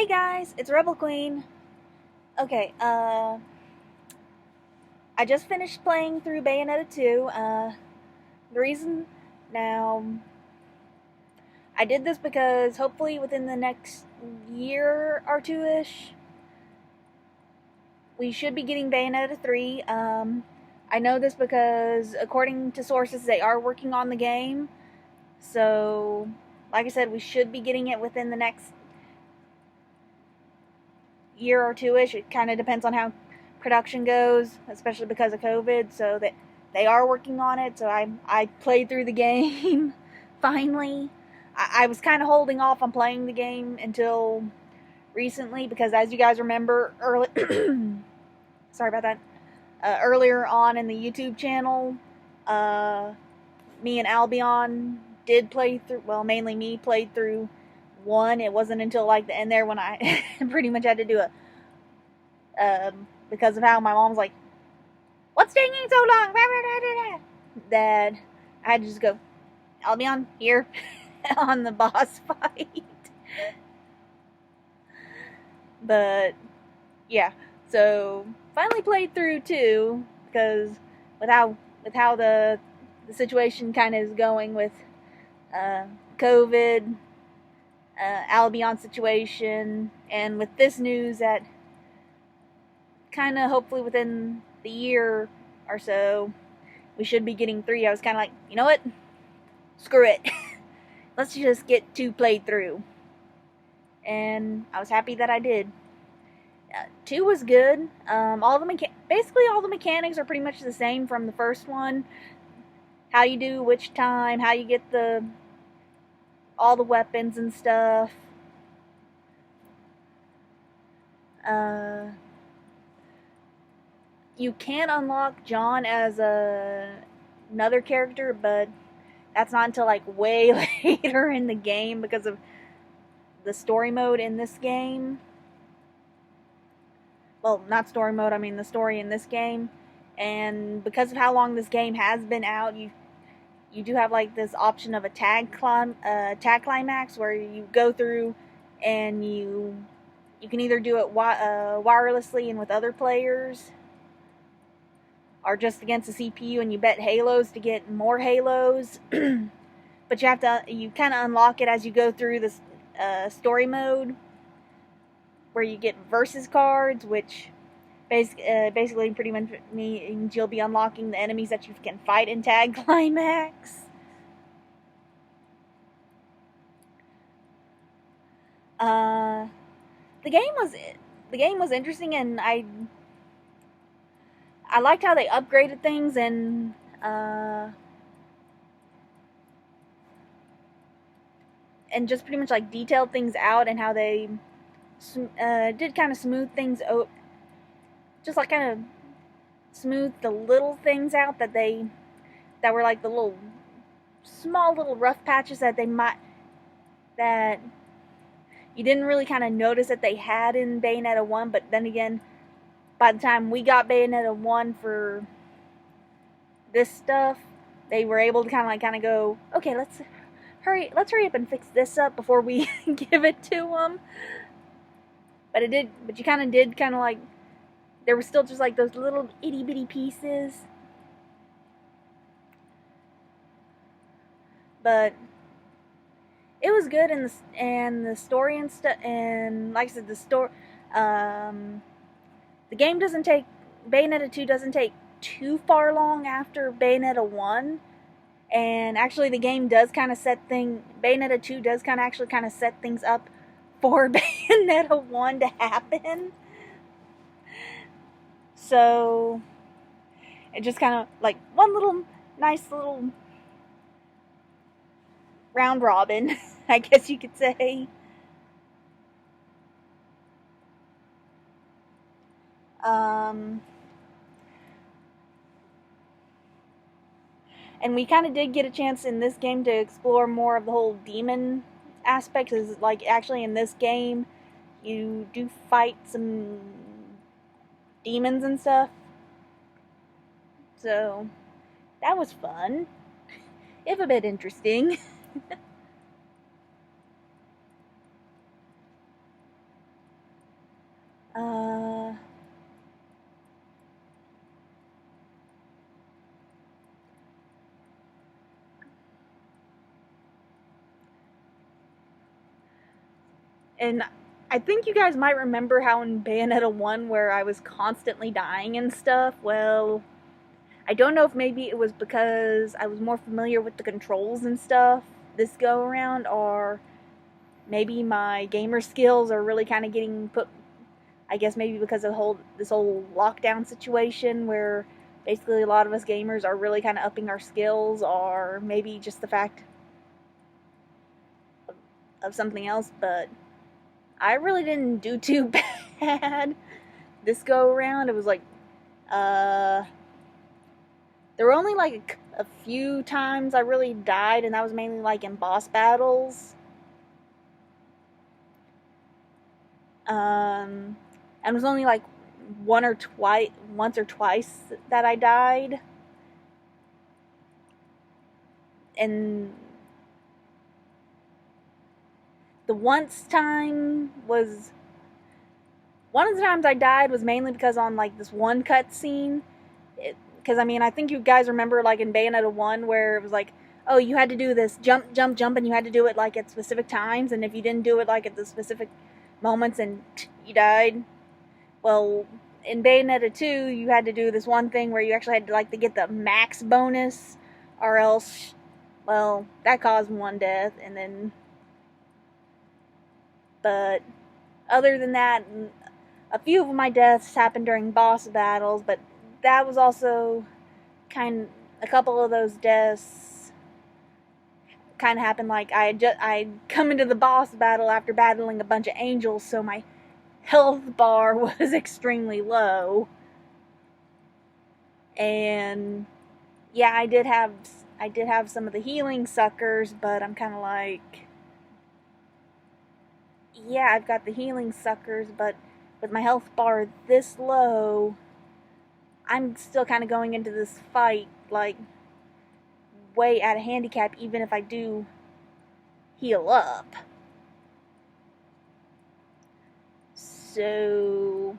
Hey guys, it's RebelQueen. Okay, I just finished playing through Bayonetta 2. The reason now, I did this because hopefully within the next year or two-ish, we should be getting Bayonetta 3. I know this because according to sources, they are working on the game. So, like I said, we should be getting it within the next year or two-ish. It kind of depends on how production goes, especially because of COVID. So that they are working on it. So I played through the game finally. I was kind of holding off on playing the game until recently because, as you guys remember, sorry about that. Earlier on in the YouTube channel, me and Albion did play through. Well, mainly me played through 1. It wasn't until like the end there when I pretty much had to do because of how my mom was like, "What's taking so long?" that I had to just go, Albion, here, on the boss fight. But, yeah, so, finally played through 2, because with how the situation kind of is going with COVID, Albion situation, and with this news that kind of hopefully within the year or so, we should be getting 3. I was kind of like, you know what? Screw it. Let's just get 2 played through. And I was happy that I did. 2 was good. Basically all the mechanics are pretty much the same from the first one. How you do which time, how you get all the weapons and stuff. You can unlock John as another character, but that's not until like way later in the game because of the story mode in this game. Well, not story mode, I mean the story in this game. And because of how long this game has been out, you do have like this option of a tag climax where you go through and you can either do it wirelessly and with other players, or just against the CPU and you bet halos to get more halos. But you kind of unlock it as you go through this story mode, where you get versus cards, which basically pretty much means you'll be unlocking the enemies that you can fight in Tag Climax. The game was interesting, and I liked how they upgraded things and just pretty much like detailed things out, and how they did kind of smooth things out, just like kind of smooth the little things out that were like the small little rough patches that you didn't really kind of notice that they had in Bayonetta 1, but then again, by the time we got Bayonetta 1 for this stuff, they were able to kind of go, okay, let's hurry up and fix this up before we give it to them. But you kind of like, there were still just like those little itty bitty pieces. But it was good, and the story and stuff, and like I said, the game doesn't take, Bayonetta 2 doesn't take too far long after Bayonetta 1, and actually the game does kind of Bayonetta 2 does actually set things up for Bayonetta 1 to happen. So, it just kind of, like, one little, nice little round robin, I guess you could say. And we kind of did get a chance in this game to explore more of the whole demon aspect, because, like, actually in this game, you do fight some demons and stuff. So, that was fun. If a bit interesting. And I think you guys might remember how in Bayonetta 1 where I was constantly dying and stuff. Well, I don't know if maybe it was because I was more familiar with the controls and stuff this go around, or maybe my gamer skills are really kind of getting put, I guess maybe because of this whole lockdown situation where basically a lot of us gamers are really kind of upping our skills, or maybe just the fact of something else, but I really didn't do too bad this go around. It was like, there were only like a few times I really died, and that was mainly like in boss battles. And it was only like once or twice that I died. And the one of the times I died was mainly because on like this one cutscene. Because I mean, I think you guys remember like in Bayonetta 1 where it was like, oh, you had to do this jump, jump, jump, and you had to do it like at specific times, and if you didn't do it like at the specific moments, and you died. Well, in Bayonetta 2, you had to do this one thing where you actually had to like to get the max bonus, or else, well, that caused one death, and then, but other than that, a few of my deaths happened during boss battles, but that was also a couple of those deaths kind of happened like I'd come into the boss battle after battling a bunch of angels, so my health bar was extremely low. And yeah, I did have some of the healing suckers, but I'm kind of like, yeah, I've got the healing suckers, but with my health bar this low, I'm still kind of going into this fight like way at a handicap, even if I do heal up. So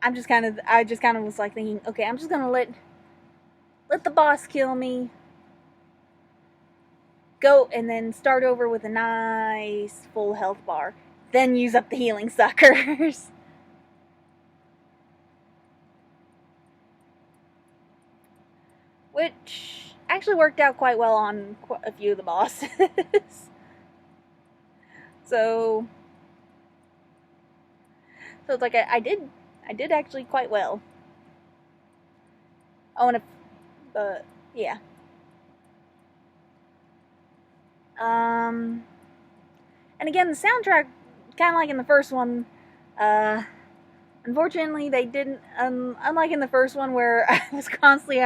I just kind of was like thinking, okay, I'm just gonna let the boss kill me, go, and then start over with a nice full health bar, then use up the healing suckers. Which actually worked out quite well on a few of the bosses. so it's like I did actually quite well. Oh, but yeah. And again, the soundtrack, kind of like in the first one, unfortunately they didn't, unlike in the first one where I constantly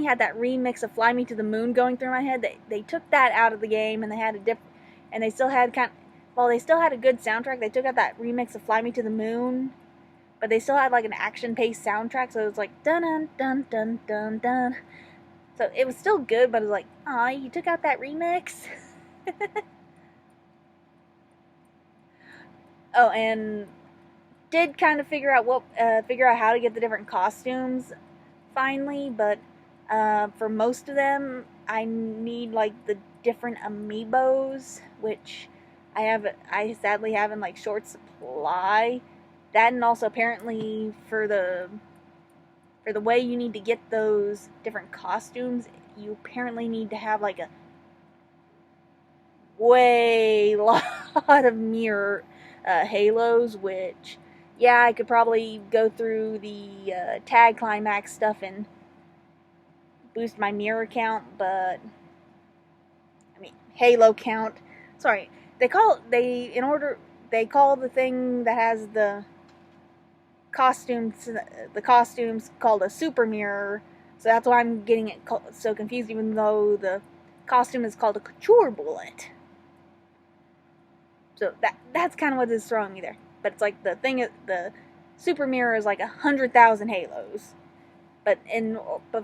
had that remix of Fly Me to the Moon going through my head. They took that out of the game, and they had and they still had they still had a good soundtrack. They took out that remix of Fly Me to the Moon, but they still had like an action-paced soundtrack, so it was like dun dun dun dun dun dun. So it was still good, but it was like, aw, you took out that remix. Oh, and did kind of figure out how to get the different costumes finally, but for most of them, I need like the different amiibos, which I sadly have in like short supply. That, and also apparently for the way you need to get those different costumes, you apparently need to have like a way lot of mirror halos, which, yeah, I could probably go through the tag climax stuff and boost my mirror count, but I mean halo count. Sorry, they call the thing that has the costumes called a super mirror, so that's why I'm getting it so confused, even though the costume is called a couture bullet. So that's kind of what is throwing me there. But it's like the super mirror is like 100,000 halos, but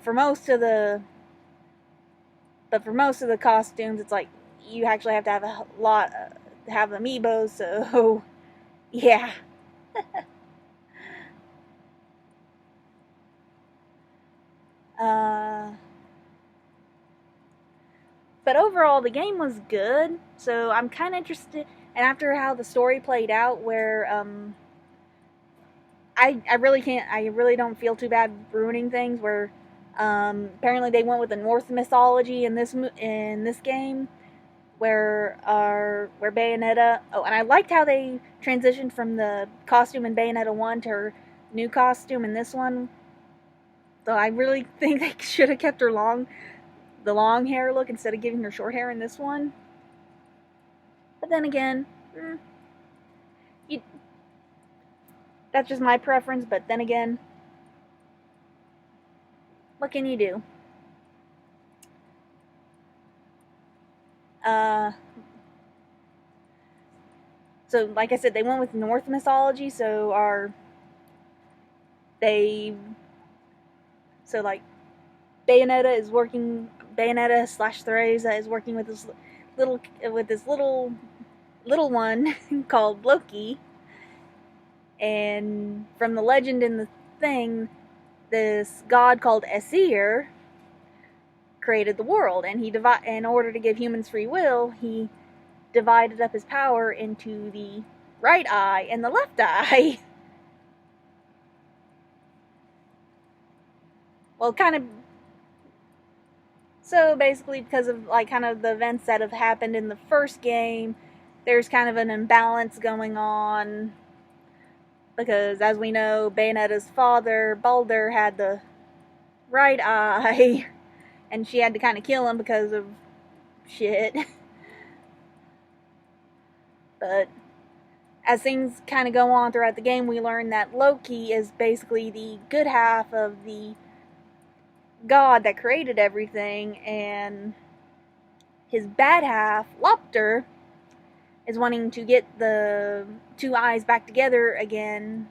for most of the costumes, it's like you actually have to have a lot have amiibos. So yeah. But overall, the game was good, so I'm kind of interested. And after how the story played out, where I really don't feel too bad ruining things. Where apparently they went with the Norse mythology in this game, where Bayonetta. Oh, and I liked how they transitioned from the costume in Bayonetta 1 to her new costume in this one. So I really think they should have kept her the long hair look instead of giving her short hair in this one. But then again, that's just my preference. But then again, what can you do? So like I said, they went with Norse mythology. Like Bayonetta slash Theresa is working with this little one called Loki. And from the legend in the thing, this god called Aesir created the world, and in order to give humans free will, he divided up his power into the right eye and the left eye. Well, kind of. So basically, because of like kind of the events that have happened in the first game, there's kind of an imbalance going on. Because as we know, Bayonetta's father, Baldur, had the right eye, and she had to kind of kill him because of shit. But as things kind of go on throughout the game, we learn that Loki is basically the good half of the god that created everything, and his bad half, Lopter, is wanting to get the two eyes back together again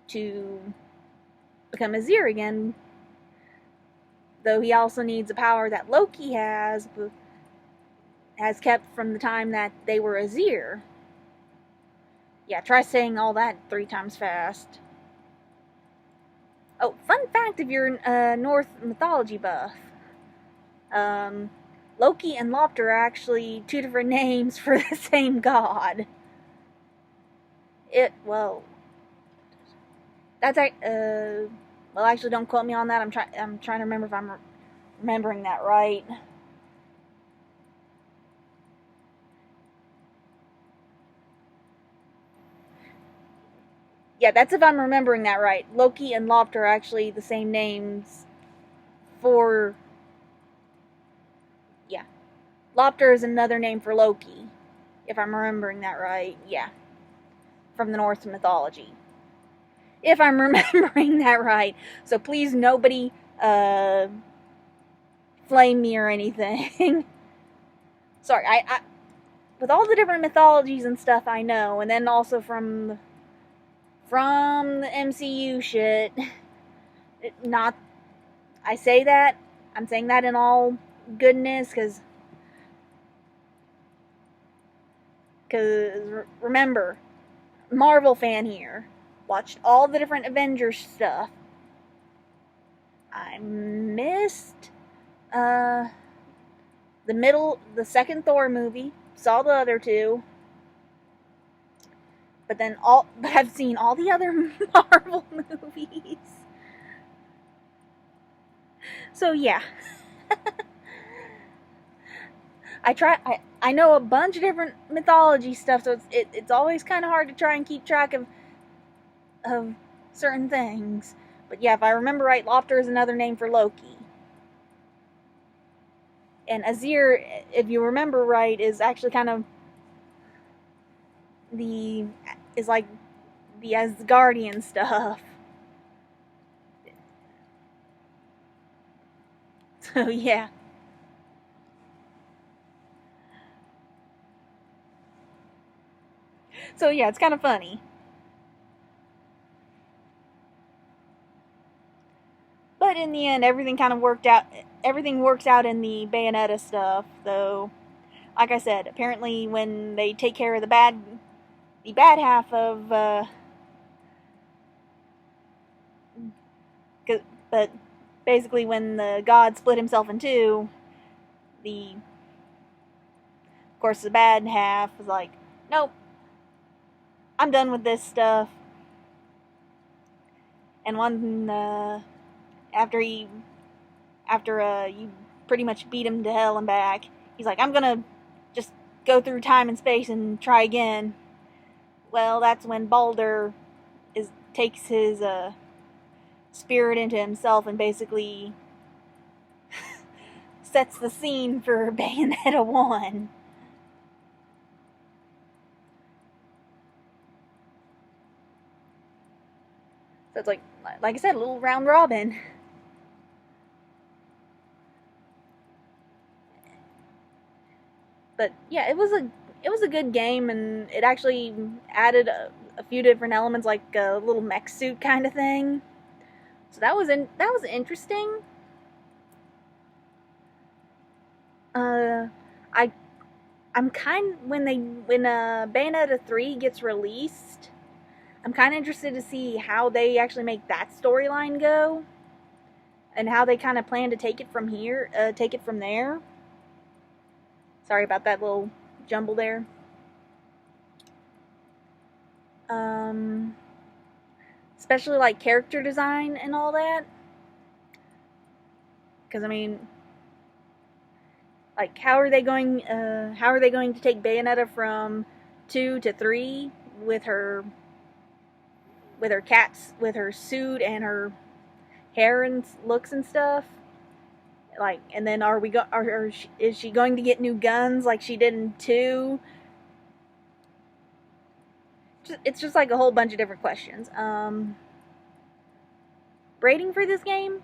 to become Aesir again. Though he also needs a power that Loki has kept from the time that they were Aesir. Yeah, try saying all that 3 times fast. Oh, fun fact if you're a Norse mythology buff. Loki and Lopter are actually 2 different names for the same god. Actually, don't quote me on that. I'm trying to remember if I'm remembering that right. Yeah, that's if I'm remembering that right. Loki and Lopter are actually the same names for... Yeah. Lopter is another name for Loki, if I'm remembering that right. Yeah. From the Norse mythology. If I'm remembering that right. So please, nobody flame me or anything. Sorry, I with all the different mythologies and stuff I know, and then also from the MCU shit, I'm saying that in all goodness, because remember, Marvel fan here, watched all the different Avengers stuff. I missed the second Thor movie, saw the other 2. But I've seen all the other Marvel movies. So yeah. I know a bunch of different mythology stuff, so it's always kind of hard to try and keep track of certain things. But yeah, if I remember right, Lopter is another name for Loki. And Aesir, if you remember right, is actually kind of like the Asgardian stuff. So yeah. So yeah, it's kind of funny. But in the end, everything kind of worked out. Everything works out in the Bayonetta stuff, though. Like I said, apparently when they take care of the bad half of, but basically when the god split himself in 2, of course the bad half was like, nope, I'm done with this stuff. And after you pretty much beat him to hell and back, he's like, I'm gonna just go through time and space and try again. Well, that's when Baldur takes his spirit into himself and basically sets the scene for Bayonetta 1. So it's like I said, a little round robin. But yeah, it was a good game, and it actually added a few different elements, like a little mech suit kind of thing. So that was interesting. I I'm when Bayonetta 3 gets released, I'm kind of interested to see how they actually make that storyline go, and how they kind of plan to take it from there. Sorry about that little jumble there. Especially like character design and all that. Because I mean, like, how are they going to take Bayonetta from 2 to 3 with her suit and her hair and looks and stuff? Like, and then is she going to get new guns like she did in 2? It's just like a whole bunch of different questions. Rating for this game?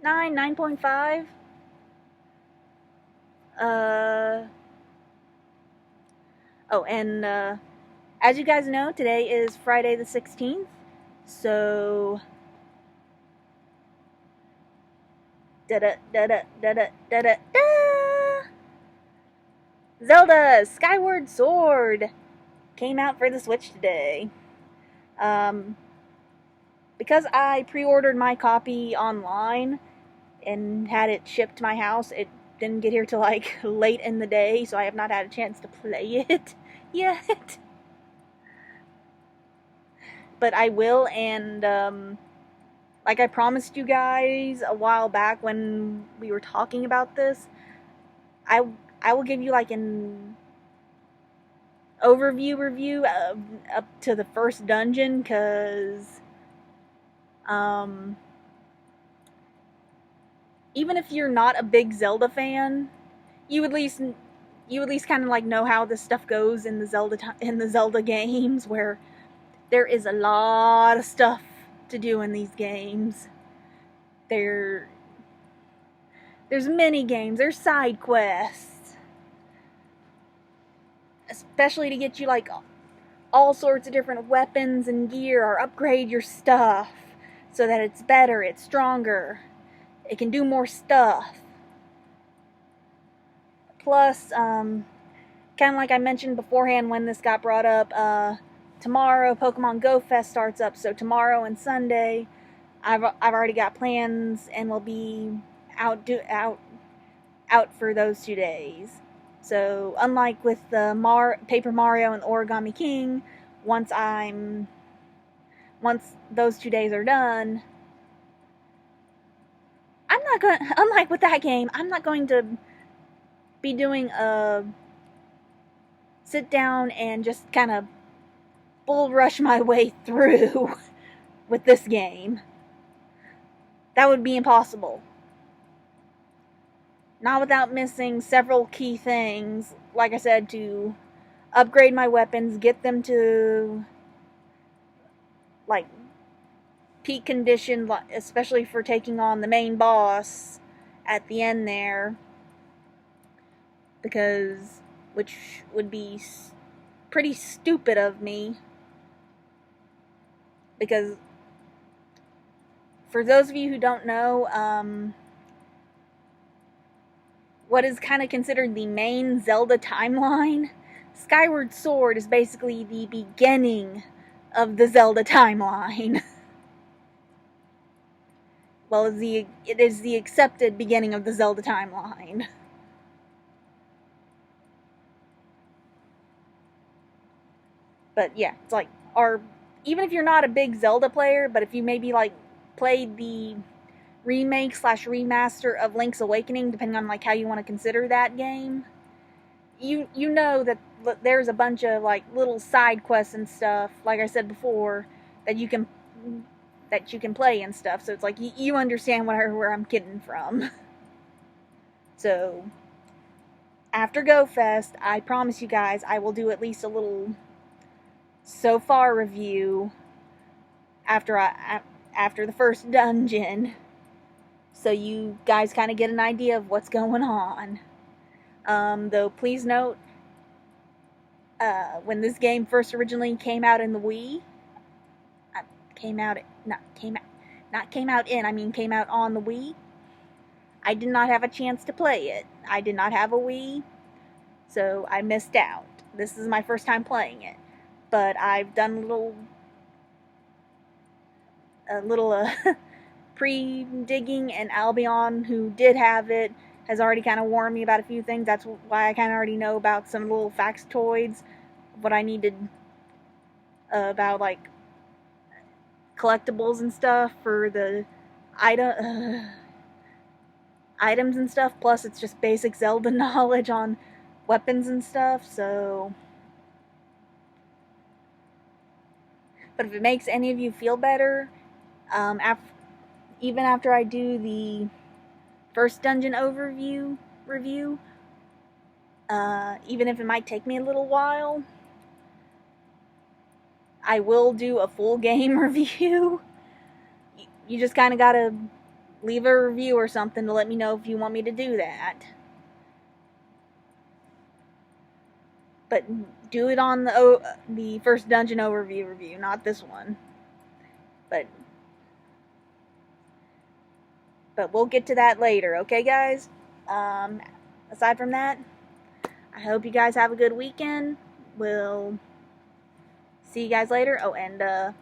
9.5. And as you guys know, today is Friday the 16th. So Zelda Skyward Sword came out for the Switch today. Because I pre-ordered my copy online and had it shipped to my house, it didn't get here till like late in the day, so I have not had a chance to play it yet. But I will, and like I promised you guys a while back when we were talking about this, I will give you like an overview review up to the first dungeon, because even if you're not a big Zelda fan, you at least kind of like know how this stuff goes in the Zelda games, where there is a lot of stuff to do in these games. There's mini games, there's side quests, especially to get you like all sorts of different weapons and gear, or upgrade your stuff so that it's better, it's stronger, it can do more stuff. Plus, kind of like I mentioned beforehand when this got brought up, tomorrow Pokemon Go Fest starts up, so tomorrow and Sunday I've already got plans, and will be out for those 2 days. So unlike with the Paper Mario and Origami King, once those 2 days are done, unlike with that game, I'm not going to be doing a sit down and just kind of bull rush my way through with this game. That would be impossible. Not without missing several key things, like I said, to upgrade my weapons, get them to like peak condition, especially for taking on the main boss at the end there, which would be pretty stupid of me, because for those of you who don't know, what is kind of considered the main Zelda timeline, Skyward Sword is basically the beginning of the Zelda timeline. Well, it is the accepted beginning of the Zelda timeline. But yeah, it's like, or even if you're not a big Zelda player, but if you maybe like played the remake slash remaster of Link's Awakening, depending on like how you want to consider that game, you know that there's a bunch of like little side quests and stuff, like I said before, that you can play and stuff. So it's like you understand where I'm getting from. So after Go Fest, I promise you guys I will do at least a little so far review after the first dungeon, so you guys kind of get an idea of what's going on. Though please note, when this game first originally came out in the Wii, came out on the Wii, I did not have a chance to play it. I did not have a Wii, so I missed out. This is my first time playing it, but I've done a little pre-digging, and Albion, who did have it, has already kind of warned me about a few things. That's why I kind of already know about some little factoids, what I needed about like collectibles and stuff for the items and stuff. Plus, it's just basic Zelda knowledge on weapons and stuff. So, but if it makes any of you feel better, even after I do the first dungeon overview review, even if it might take me a little while, I will do a full game review. You just kind of gotta leave a review or something to let me know if you want me to do that. But do it on the first dungeon overview review, not this one. But we'll get to that later, okay, guys? Aside from that, I hope you guys have a good weekend. We'll see you guys later. Oh, and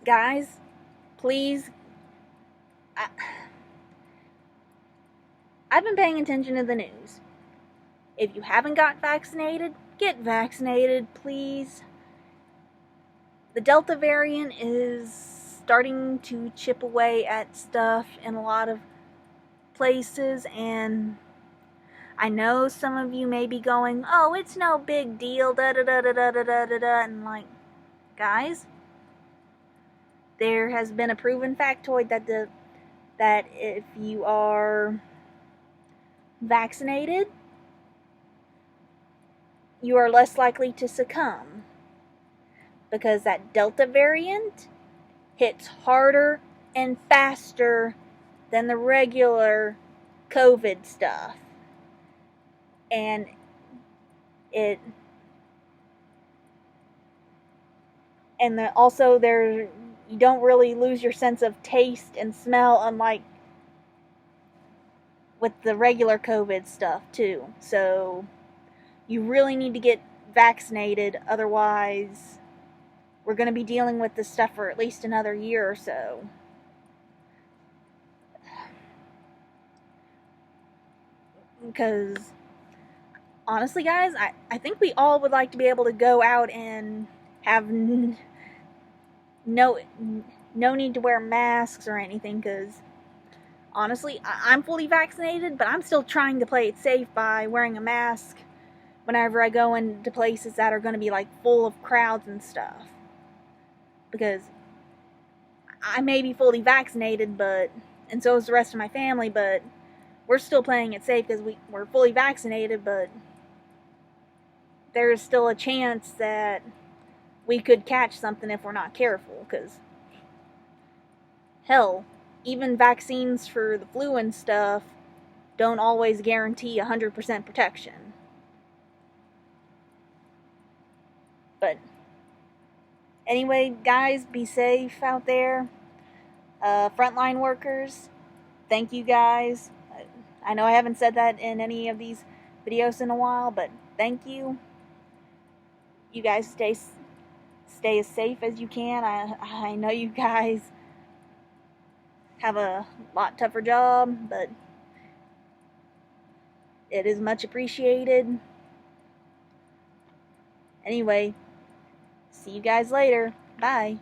guys, please, I've been paying attention to the news. If you haven't got vaccinated, get vaccinated, please. The Delta variant is starting to chip away at stuff in a lot of places, and I know some of you may be going, oh, it's no big deal, da-da-da-da-da-da-da-da, and like, guys, there has been a proven factoid that if you are vaccinated, you are less likely to succumb, because that Delta variant hits harder and faster than the regular COVID stuff. And also you don't really lose your sense of taste and smell, unlike with the regular COVID stuff too. So you really need to get vaccinated, otherwise we're going to be dealing with this stuff for at least another year or so. Because honestly, guys, I think we all would like to be able to go out and have no need to wear masks or anything, because honestly, I'm fully vaccinated, but I'm still trying to play it safe by wearing a mask whenever I go into places that are going to be like full of crowds and stuff. Because I may be fully vaccinated, and so is the rest of my family, but we're still playing it safe because we're fully vaccinated, but there's still a chance that we could catch something if we're not careful. Because, hell, even vaccines for the flu and stuff don't always guarantee 100% protection. But anyway, guys, be safe out there. Frontline workers, thank you guys. I know I haven't said that in any of these videos in a while, but thank you. You guys stay as safe as you can. I know you guys have a lot tougher job, but it is much appreciated. Anyway, see you guys later. Bye.